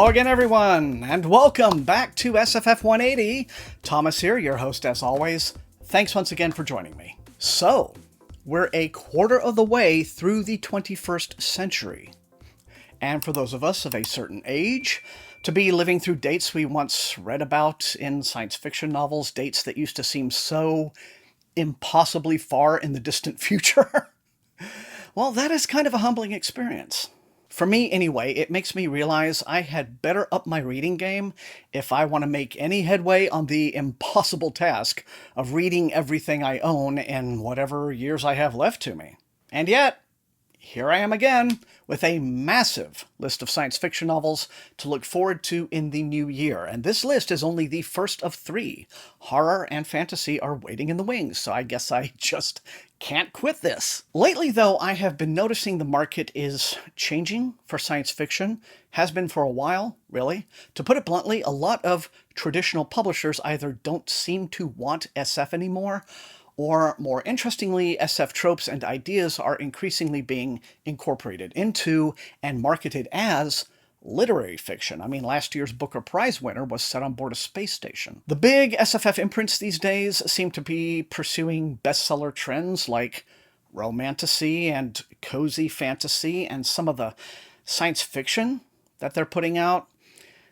Hello again, everyone, and welcome back to SFF180. Thomas here, your host as always. Thanks once again for joining me. So, we're a quarter of the way through the 21st century. And for those of us of a certain age, to be living through dates we once read about in science fiction novels, dates that used to seem so impossibly far in the distant future, well, that is kind of a humbling experience. For me, anyway, it makes me realize I had better up my reading game if I want to make any headway on the impossible task of reading everything I own in whatever years I have left to me. And yet, here I am again with a massive list of science fiction novels to look forward to in the new year. And this list is only the first of 3. Horror and fantasy are waiting in the wings, so I guess I just can't quit this. Lately, though, I have been noticing the market is changing for science fiction. Has been for a while, really. To put it bluntly, a lot of traditional publishers either don't seem to want SF anymore, or more interestingly, SF tropes and ideas are increasingly being incorporated into and marketed as literary fiction. I mean, last year's Booker Prize winner was set on board a space station. The big SFF imprints these days seem to be pursuing bestseller trends like romantasy and cozy fantasy, and some of the science fiction that they're putting out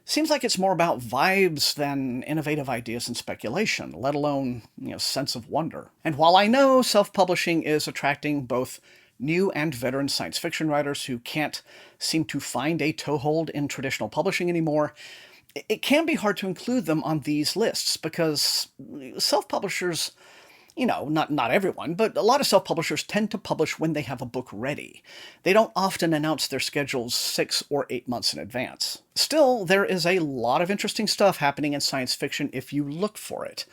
seems like it's more about vibes than innovative ideas and speculation, let alone, sense of wonder. And while I know self-publishing is attracting both new and veteran science fiction writers who can't seem to find a toehold in traditional publishing anymore, it can be hard to include them on these lists because self-publishers, not everyone, but a lot of self-publishers tend to publish when they have a book ready. They don't often announce their schedules 6 or 8 months in advance. Still, there is a lot of interesting stuff happening in science fiction if you look for it.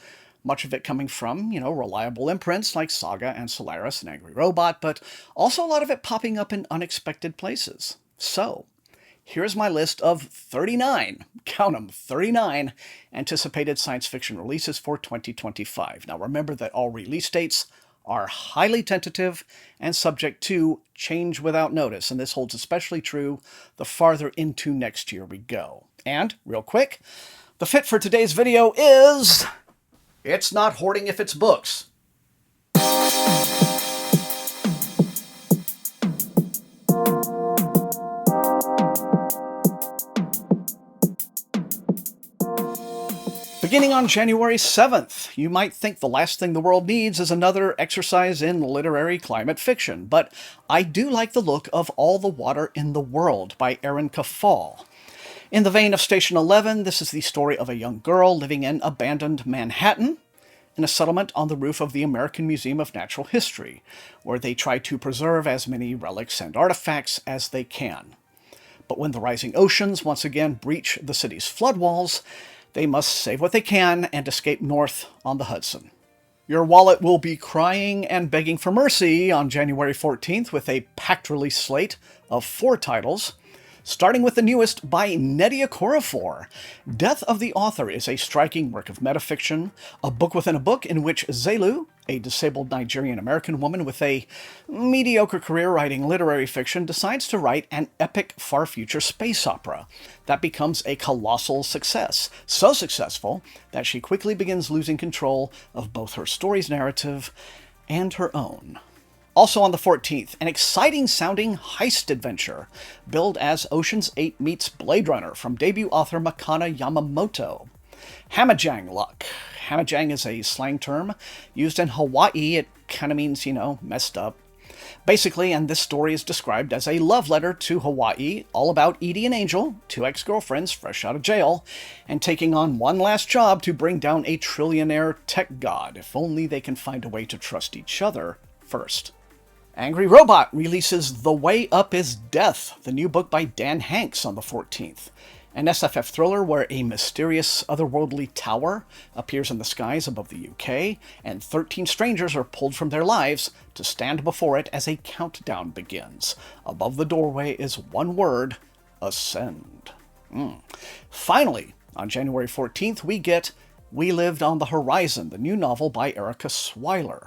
Much of it coming from, reliable imprints like Saga and Solaris and Angry Robot, but also a lot of it popping up in unexpected places. So, here's my list of 39, count them, 39 anticipated science fiction releases for 2025. Now remember that all release dates are highly tentative and subject to change without notice, and this holds especially true the farther into next year we go. And, real quick, the fit for today's video is... It's not hoarding if it's books. Beginning on January 7th, you might think the last thing the world needs is another exercise in literary climate fiction, but I do like the look of All the Water in the World by Erin Kafal. In the vein of Station 11, this is the story of a young girl living in abandoned Manhattan, in a settlement on the roof of the American Museum of Natural History, where they try to preserve as many relics and artifacts as they can. But when the rising oceans once again breach the city's flood walls, they must save what they can and escape north on the Hudson. Your wallet will be crying and begging for mercy on January 14th with a packed release slate of 4 titles, starting with the newest by Nnedi Okorafor. Death of the Author is a striking work of metafiction, a book within a book in which Zelu, a disabled Nigerian-American woman with a mediocre career writing literary fiction, decides to write an epic far-future space opera that becomes a colossal success. So successful that she quickly begins losing control of both her story's narrative and her own. Also on the 14th, an exciting-sounding heist adventure, billed as Ocean's 8 meets Blade Runner from debut author Makana Yamamoto. Hamajang luck. Hamajang is a slang term used in Hawaii. It kind of means, messed up. Basically, and this story is described as a love letter to Hawaii, all about Edie and Angel, 2 ex-girlfriends fresh out of jail, and taking on one last job to bring down a trillionaire tech god, if only they can find a way to trust each other first. Angry Robot releases The Way Up is Death, the new book by Dan Hanks, on the 14th. An SFF thriller where a mysterious otherworldly tower appears in the skies above the UK, and 13 strangers are pulled from their lives to stand before it as a countdown begins. Above the doorway is one word: ascend. Finally, on January 14th, we get We Lived on the Horizon, the new novel by Erica Swyler.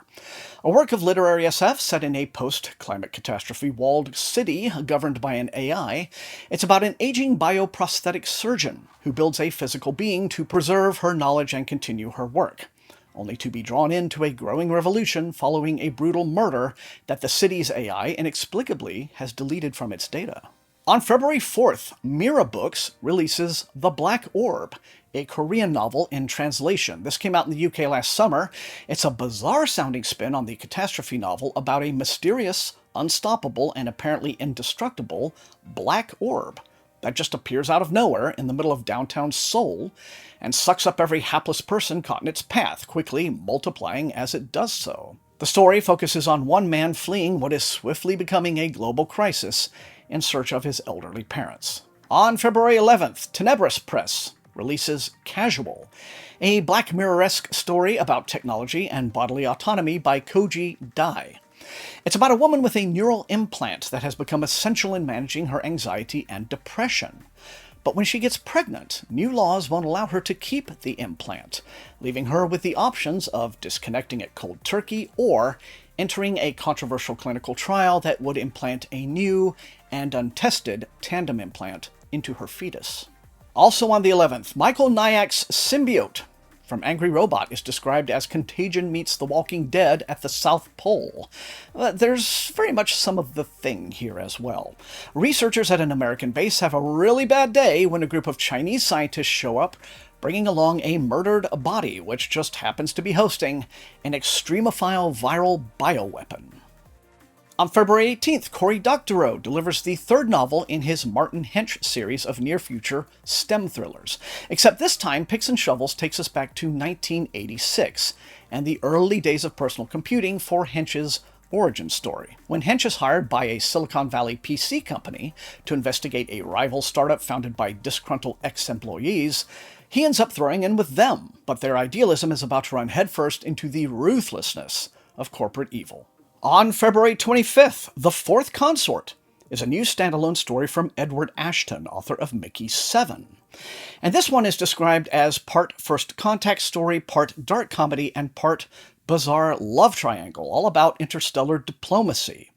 A work of literary SF set in a post-climate catastrophe walled city governed by an AI, it's about an aging bioprosthetic surgeon who builds a physical being to preserve her knowledge and continue her work, only to be drawn into a growing revolution following a brutal murder that the city's AI inexplicably has deleted from its data. On February 4th, Mira Books releases The Black Orb, a Korean novel in translation. This came out in the UK last summer. It's a bizarre-sounding spin on the catastrophe novel about a mysterious, unstoppable, and apparently indestructible black orb that just appears out of nowhere in the middle of downtown Seoul and sucks up every hapless person caught in its path, quickly multiplying as it does so. The story focuses on one man fleeing what is swiftly becoming a global crisis in search of his elderly parents. On February 11th, Tenebris Press releases Casual, a Black Mirror-esque story about technology and bodily autonomy by Koji Dai. It's about a woman with a neural implant that has become essential in managing her anxiety and depression. But when she gets pregnant, new laws won't allow her to keep the implant, leaving her with the options of disconnecting it cold turkey or entering a controversial clinical trial that would implant a new and untested tandem implant into her fetus. Also on the 11th, Michael Nyak's Symbiote from Angry Robot is described as Contagion meets The Walking Dead at the South Pole. There's very much some of the thing here as well. Researchers at an American base have a really bad day when a group of Chinese scientists show up, bringing along a murdered body, which just happens to be hosting an extremophile viral bioweapon. On February 18th, Cory Doctorow delivers the third novel in his Martin Hench series of near-future STEM thrillers. Except this time, Picks and Shovels takes us back to 1986, and the early days of personal computing for Hench's origin story. When Hench is hired by a Silicon Valley PC company to investigate a rival startup founded by disgruntled ex-employees, he ends up throwing in with them, but their idealism is about to run headfirst into the ruthlessness of corporate evil. On February 25th, The Fourth Consort is a new standalone story from Edward Ashton, author of Mickey 7. And this one is described as part first contact story, part dark comedy, and part bizarre love triangle, all about interstellar diplomacy,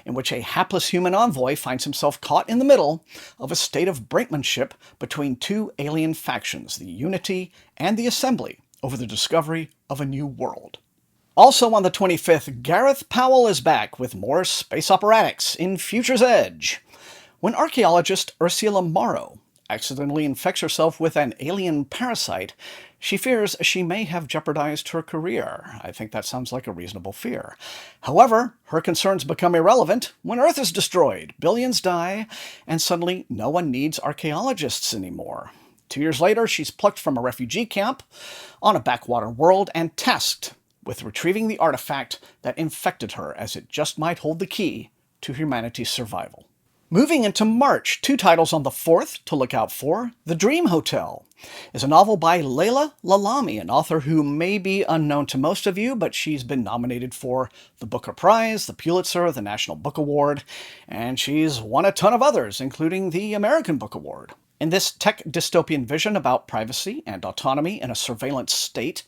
in which a hapless human envoy finds himself caught in the middle of a state of brinkmanship between two alien factions, the Unity and the Assembly, over the discovery of a new world. Also on the 25th, Gareth Powell is back with more space operatics in Future's Edge. When archaeologist Ursula Morrow accidentally infects herself with an alien parasite, she fears she may have jeopardized her career. I think that sounds like a reasonable fear. However, her concerns become irrelevant when Earth is destroyed, billions die, and suddenly no one needs archaeologists anymore. 2 years later, she's plucked from a refugee camp on a backwater world and tasked with retrieving the artifact that infected her, as it just might hold the key to humanity's survival. Moving into March, two titles on the 4th to look out for. The Dream Hotel is a novel by Leila Lalami, an author who may be unknown to most of you, but she's been nominated for the Booker Prize, the Pulitzer, the National Book Award, and she's won a ton of others, including the American Book Award. In this tech dystopian vision about privacy and autonomy in a surveillance state,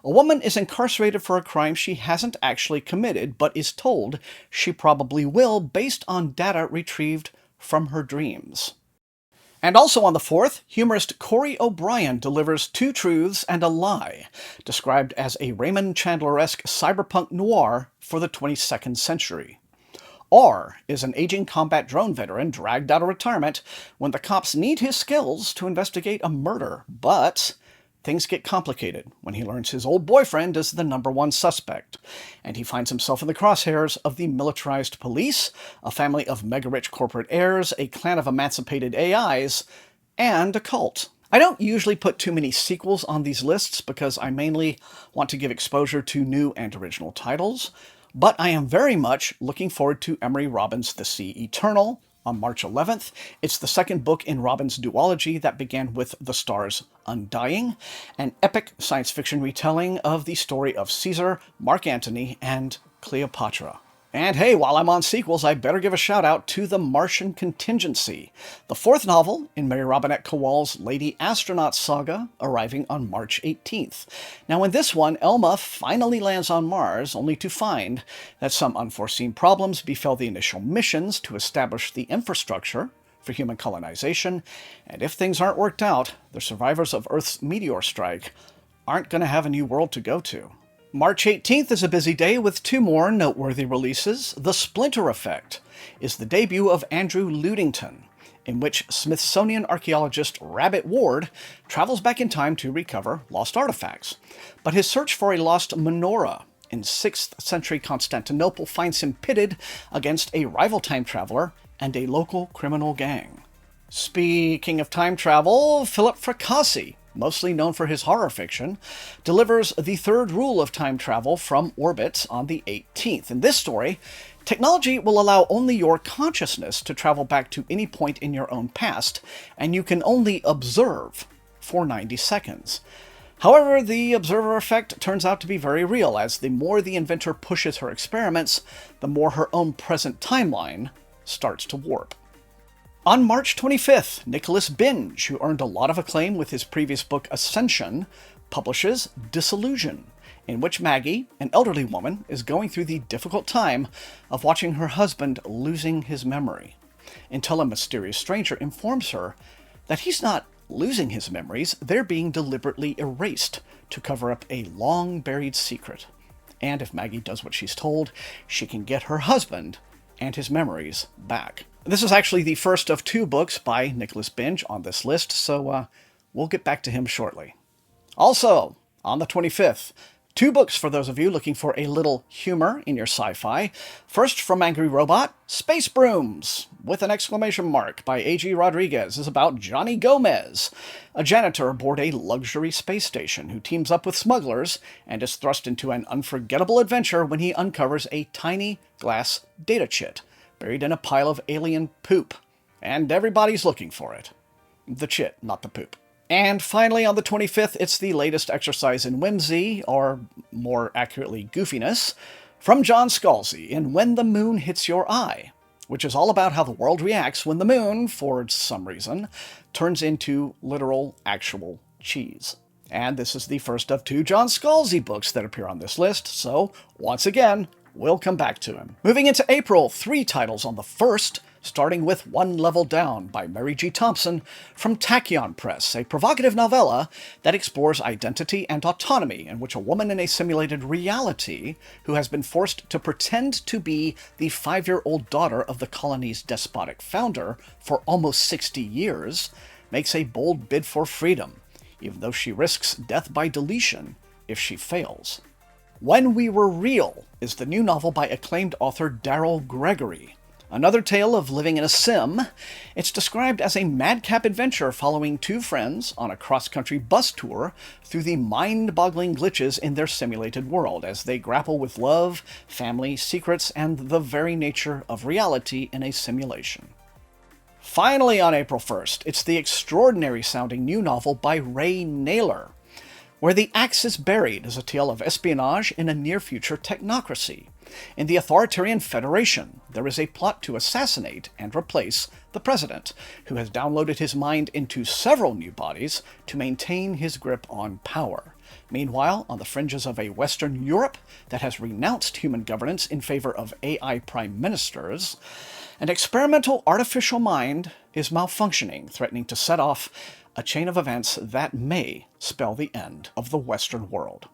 a woman is incarcerated for a crime she hasn't actually committed, but is told she probably will based on data retrieved from her dreams. And also on the 4th, humorist Corey O'Brien delivers Two Truths and a Lie, described as a Raymond Chandler-esque cyberpunk noir for the 22nd century. R is an aging combat drone veteran dragged out of retirement when the cops need his skills to investigate a murder, but things get complicated when he learns his old boyfriend is the #1 suspect, and he finds himself in the crosshairs of the militarized police, a family of mega-rich corporate heirs, a clan of emancipated AIs, and a cult. I don't usually put too many sequels on these lists because I mainly want to give exposure to new and original titles, but I am very much looking forward to Emery Robbins' The Sea Eternal on March 11th. It's the second book in Robbins' duology that began with The Stars Undying, an epic science fiction retelling of the story of Caesar, Mark Antony, and Cleopatra. And hey, while I'm on sequels, I better give a shout out to The Martian Contingency, the fourth novel in Mary Robinette Kowal's Lady Astronaut saga, arriving on March 18th. Now in this one, Elma finally lands on Mars, only to find that some unforeseen problems befell the initial missions to establish the infrastructure for human colonization, and if things aren't worked out, the survivors of Earth's meteor strike aren't going to have a new world to go to. March 18th is a busy day with two more noteworthy releases. The Splinter Effect is the debut of Andrew Ludington, in which Smithsonian archaeologist Rabbit Ward travels back in time to recover lost artifacts. But his search for a lost menorah in 6th century Constantinople finds him pitted against a rival time traveler and a local criminal gang. Speaking of time travel, Philip Fracassi, mostly known for his horror fiction, delivers the third rule of time travel from Orbit on the 18th. In this story, technology will allow only your consciousness to travel back to any point in your own past, and you can only observe for 90 seconds. However, the observer effect turns out to be very real, as the more the inventor pushes her experiments, the more her own present timeline starts to warp. On March 25th, Nicholas Binge, who earned a lot of acclaim with his previous book Ascension, publishes Disillusion, in which Maggie, an elderly woman, is going through the difficult time of watching her husband losing his memory, until a mysterious stranger informs her that he's not losing his memories, they're being deliberately erased to cover up a long-buried secret. And if Maggie does what she's told, she can get her husband and his memories back. This is actually the first of two books by Nicholas Binge on this list, so we'll get back to him shortly. Also, on the 25th, two books for those of you looking for a little humor in your sci-fi. First, from Angry Robot, Space Brooms, with an exclamation mark, by A.G. Rodriguez, is about Johnny Gomez, a janitor aboard a luxury space station who teams up with smugglers and is thrust into an unforgettable adventure when he uncovers a tiny glass data chit buried in a pile of alien poop. And everybody's looking for it. The chit, not the poop. And finally, on the 25th, it's the latest exercise in whimsy, or more accurately, goofiness, from John Scalzi in When the Moon Hits Your Eye, which is all about how the world reacts when the moon, for some reason, turns into literal, actual cheese. And this is the first of two John Scalzi books that appear on this list, so, once again, we'll come back to him. Moving into April, three titles on the 1st, starting with One Level Down by Mary G. Thompson from Tachyon Press, a provocative novella that explores identity and autonomy, in which a woman in a simulated reality who has been forced to pretend to be the 5-year-old daughter of the colony's despotic founder for almost 60 years makes a bold bid for freedom, even though she risks death by deletion if she fails. When We Were Real is the new novel by acclaimed author Daryl Gregory. Another tale of living in a sim. It's described as a madcap adventure following two friends on a cross-country bus tour through the mind-boggling glitches in their simulated world as they grapple with love, family, secrets, and the very nature of reality in a simulation. Finally, on April 1st, it's the extraordinary-sounding new novel by Ray Naylor. Where the Axe is Buried is a tale of espionage in a near-future technocracy. In the authoritarian Federation, there is a plot to assassinate and replace the president, who has downloaded his mind into several new bodies to maintain his grip on power. Meanwhile, on the fringes of a Western Europe that has renounced human governance in favor of AI prime ministers, an experimental artificial mind is malfunctioning, threatening to set off a chain of events that may spell the end of the Western world.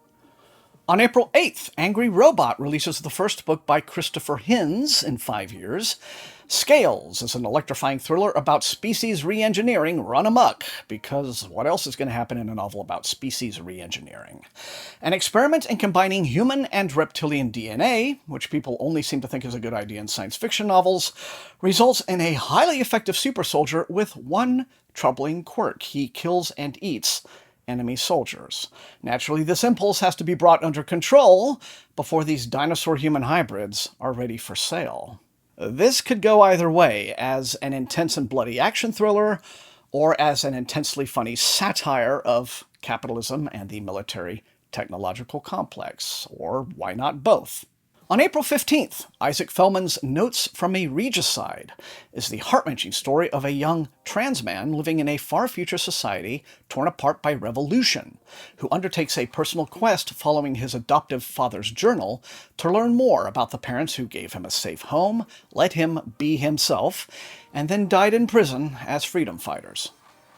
On April 8th, Angry Robot releases the first book by Christopher Hinz in 5 years. Scales is an electrifying thriller about species re-engineering run amok, because what else is going to happen in a novel about species re-engineering? An experiment in combining human and reptilian DNA, which people only seem to think is a good idea in science fiction novels, results in a highly effective super soldier with one troubling quirk: he kills and eats enemy soldiers. Naturally, this impulse has to be brought under control before these dinosaur-human hybrids are ready for sale. This could go either way, as an intense and bloody action thriller, or as an intensely funny satire of capitalism and the military technological complex, or why not both? On April 15th, Isaac Fellman's Notes from a Regicide is the heart-wrenching story of a young trans man living in a far-future society torn apart by revolution, who undertakes a personal quest following his adoptive father's journal to learn more about the parents who gave him a safe home, let him be himself, and then died in prison as freedom fighters.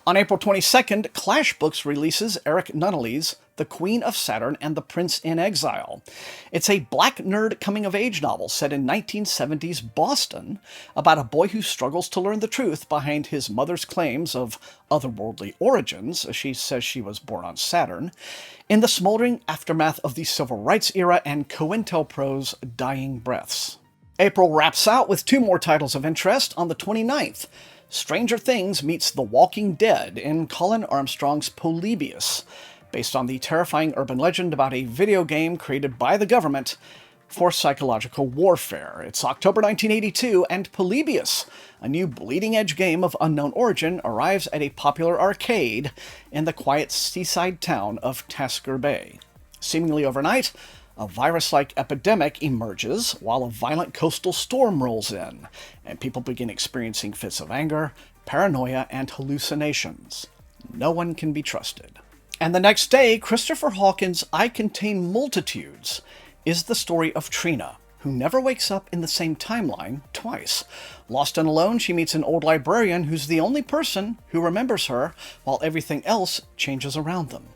On April 22nd, Clash Books releases Eric Nunnally's The Queen of Saturn and the Prince in Exile. It's a black nerd coming-of-age novel set in 1970s Boston about a boy who struggles to learn the truth behind his mother's claims of otherworldly origins, as she says she was born on Saturn, in the smoldering aftermath of the Civil Rights era and COINTELPRO's dying breaths. April wraps out with 2 more titles of interest. On the 29th, Stranger Things meets The Walking Dead in Colin Armstrong's Polybius, based on the terrifying urban legend about a video game created by the government for psychological warfare. It's October 1982, and Polybius, a new bleeding-edge game of unknown origin, arrives at a popular arcade in the quiet seaside town of Tasker Bay. Seemingly overnight, a virus-like epidemic emerges while a violent coastal storm rolls in, and people begin experiencing fits of anger, paranoia, and hallucinations. No one can be trusted. And the next day, Christopher Hawkins' I Contain Multitudes is the story of Trina, who never wakes up in the same timeline twice. Lost and alone, she meets an old librarian who's the only person who remembers her, while everything else changes around them.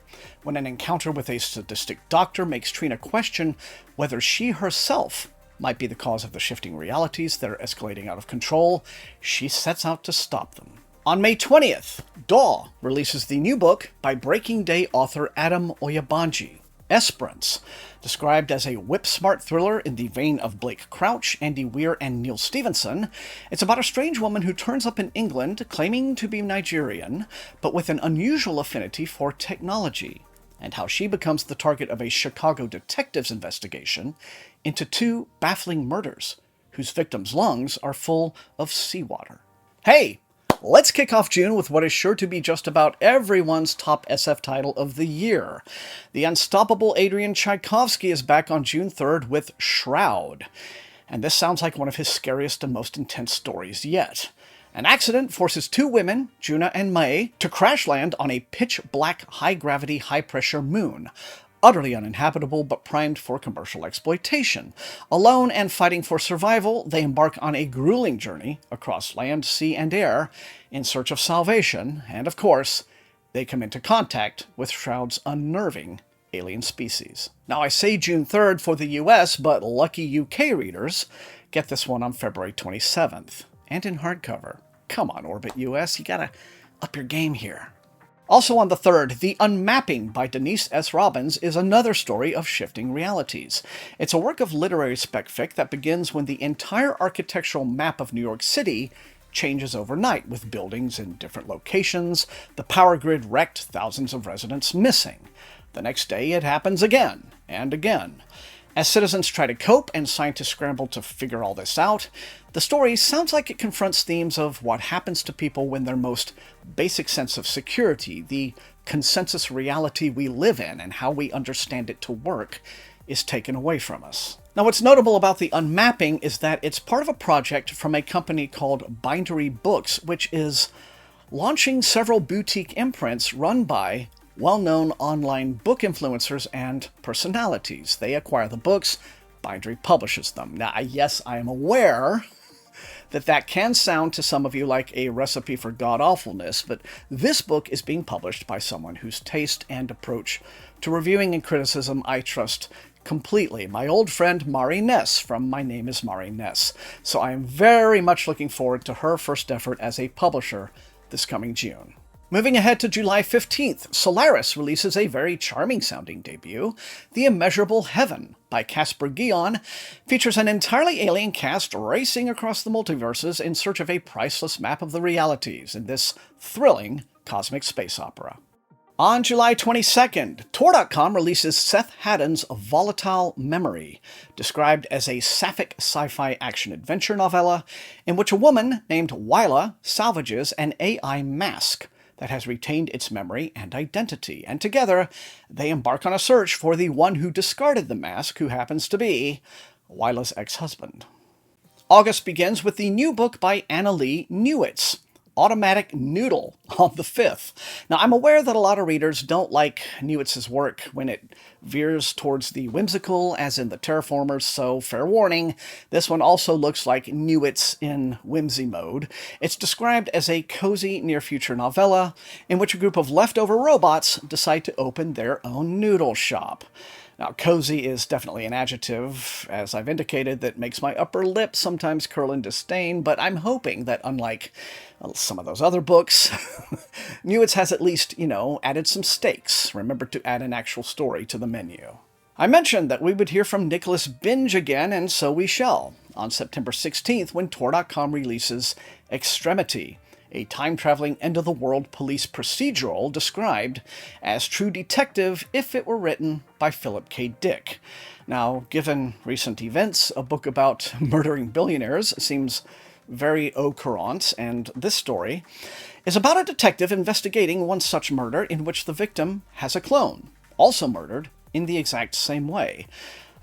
When an encounter with a sadistic doctor makes Trina question whether she herself might be the cause of the shifting realities that are escalating out of control, she sets out to stop them. On May 20th, Daw releases the new book by Breaking Day author Adam Oyabanji, Esperance, described as a whip-smart thriller in the vein of Blake Crouch, Andy Weir, and Neil Stephenson. It's about a strange woman who turns up in England claiming to be Nigerian, but with an unusual affinity for technology, and how she becomes the target of a Chicago detective's investigation into 2 baffling murders, whose victims' lungs are full of seawater. Hey! Let's kick off June with what is sure to be just about everyone's top SF title of the year. The unstoppable Adrian Tchaikovsky is back on June 3rd with Shroud, and this sounds like one of his scariest and most intense stories yet. An accident forces 2 women, Juna and May, to crash land on a pitch-black, high-gravity, high-pressure moon, utterly uninhabitable but primed for commercial exploitation. Alone and fighting for survival, they embark on a grueling journey across land, sea, and air in search of salvation, and of course, they come into contact with Shroud's unnerving alien species. Now, I say June 3rd for the US, but lucky UK readers get this one on February 27th, and in hardcover. Come on, Orbit US, you gotta up your game here. Also on the 3rd, The Unmapping by Denise S. Robbins is another story of shifting realities. It's a work of literary spec fic that begins when the entire architectural map of New York City changes overnight, with buildings in different locations, the power grid wrecked, thousands of residents missing. The next day, it happens again and again. As citizens try to cope and scientists scramble to figure all this out, the story sounds like it confronts themes of what happens to people when their most basic sense of security, the consensus reality we live in and how we understand it to work, is taken away from us. Now, what's notable about The Unmapping is that it's part of a project from a company called Bindery Books, which is launching several boutique imprints run by well-known online book influencers and personalities. They acquire the books, Bindery publishes them. Now, yes, I am aware that can sound to some of you like a recipe for god-awfulness, but this book is being published by someone whose taste and approach to reviewing and criticism I trust completely. My old friend Mari Ness from My Name is Mari Ness. So I am very much looking forward to her first effort as a publisher this coming June. Moving ahead to July 15th, Solaris releases a very charming-sounding debut. The Immeasurable Heaven by Casper Guion features an entirely alien cast racing across the multiverses in search of a priceless map of the realities in this thrilling cosmic space opera. On July 22nd, Tor.com releases Seth Haddon's Volatile Memory, described as a sapphic sci-fi action-adventure novella in which a woman named Wyla salvages an AI mask that has retained its memory and identity, and together they embark on a search for the one who discarded the mask, who happens to be Wyla's ex-husband. August begins with the new book by Anna Lee Newitz, Automatic Noodle, on the 5th. Now, I'm aware that a lot of readers don't like Newitz's work when it veers towards the whimsical, as in the Terraformers, so fair warning, this one also looks like Newitz in whimsy mode. It's described as a cozy near-future novella in which a group of leftover robots decide to open their own noodle shop. Now, cozy is definitely an adjective, as I've indicated, that makes my upper lip sometimes curl in disdain, but I'm hoping that unlike some of those other books, Newitz has at least, added some stakes. Remember to add an actual story to the menu. I mentioned that we would hear from Nicholas Binge again, and so we shall, on September 16th when Tor.com releases Extremity, a time-traveling end-of-the-world police procedural described as True Detective if it were written by Philip K. Dick. Now, given recent events, a book about murdering billionaires seems very au courant, and this story is about a detective investigating one such murder in which the victim has a clone, also murdered in the exact same way.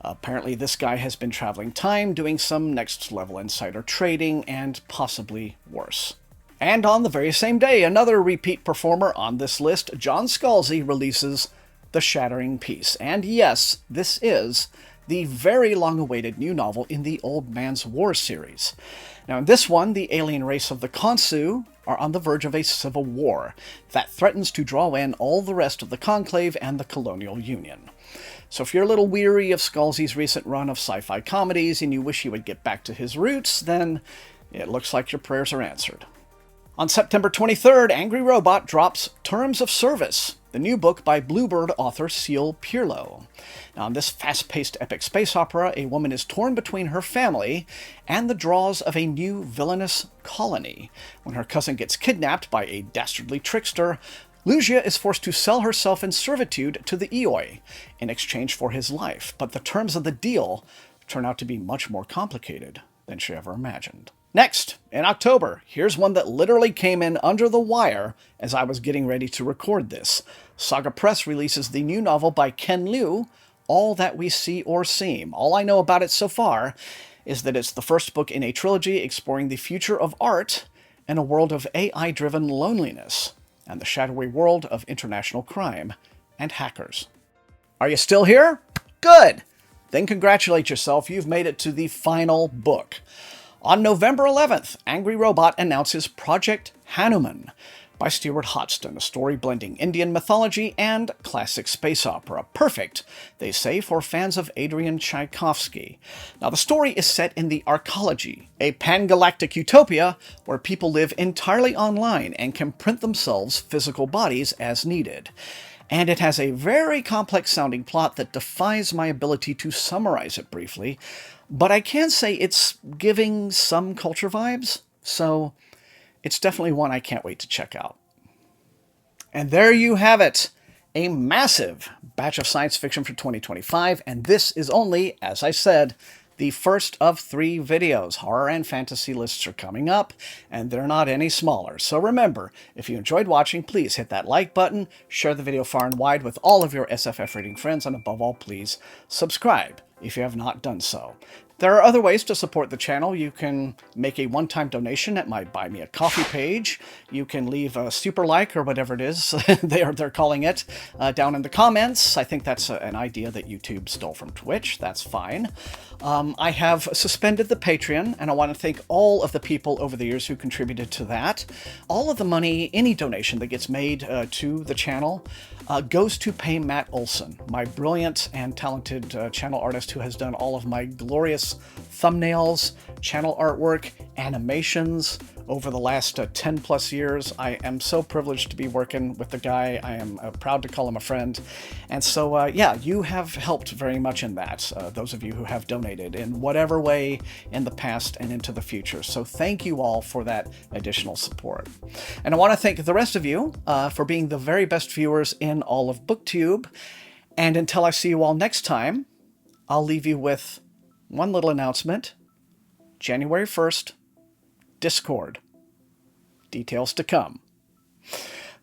Apparently this guy has been traveling time, doing some next-level insider trading, and possibly worse. And on the very same day, another repeat performer on this list, John Scalzi, releases The Shattering Peace. And yes, this is the very long-awaited new novel in the Old Man's War series. Now, in this one, the alien race of the Khonsu are on the verge of a civil war that threatens to draw in all the rest of the Conclave and the Colonial Union. So if you're a little weary of Scalzi's recent run of sci-fi comedies and you wish he would get back to his roots, then it looks like your prayers are answered. On September 23rd, Angry Robot drops Terms of Service, the new book by Bluebird author Seal Pirlo. Now, in this fast-paced epic space opera, a woman is torn between her family and the draws of a new villainous colony. When her cousin gets kidnapped by a dastardly trickster, Lugia is forced to sell herself in servitude to the Eoi in exchange for his life, but the terms of the deal turn out to be much more complicated than she ever imagined. Next, in October, here's one that literally came in under the wire as I was getting ready to record this. Saga Press releases the new novel by Ken Liu, All That We See or Seem. All I know about it so far is that it's the first book in a trilogy exploring the future of art in a world of AI-driven loneliness and the shadowy world of international crime and hackers. Are you still here? Good! Then congratulate yourself, you've made it to the final book. On November 11th, Angry Robot announces Project Hanuman by Stuart Hodgson, a story blending Indian mythology and classic space opera. Perfect, they say, for fans of Adrian Tchaikovsky. Now, the story is set in the Arcology, a pan-galactic utopia where people live entirely online and can print themselves physical bodies as needed. And it has a very complex-sounding plot that defies my ability to summarize it briefly, but I can say it's giving some culture vibes, so it's definitely one I can't wait to check out. And there you have it, a massive batch of science fiction for 2025, and this is only, as I said, the first of 3 videos. Horror and fantasy lists are coming up, and they're not any smaller. So remember, if you enjoyed watching, please hit that like button, share the video far and wide with all of your SFF reading friends, and above all, please subscribe if you have not done so. There are other ways to support the channel. You can make a one-time donation at my Buy Me a Coffee page. You can leave a super like, or whatever it is they're calling it, down in the comments. I think that's an idea that YouTube stole from Twitch. That's fine. I have suspended the Patreon, and I want to thank all of the people over the years who contributed to that. All of the money, any donation that gets made to the channel, goes to pay Matt Olson, my brilliant and talented channel artist who has done all of my glorious thumbnails, channel artwork, animations over the last 10 plus years. I am so privileged to be working with the guy. I am proud to call him a friend. And so, yeah, you have helped very much in that, those of you who have donated in whatever way in the past and into the future. So thank you all for that additional support. And I want to thank the rest of you for being the very best viewers in all of BookTube. And until I see you all next time, I'll leave you with one little announcement. January 1st, Discord. Details to come.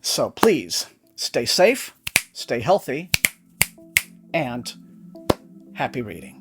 So please, stay safe, stay healthy, and happy reading.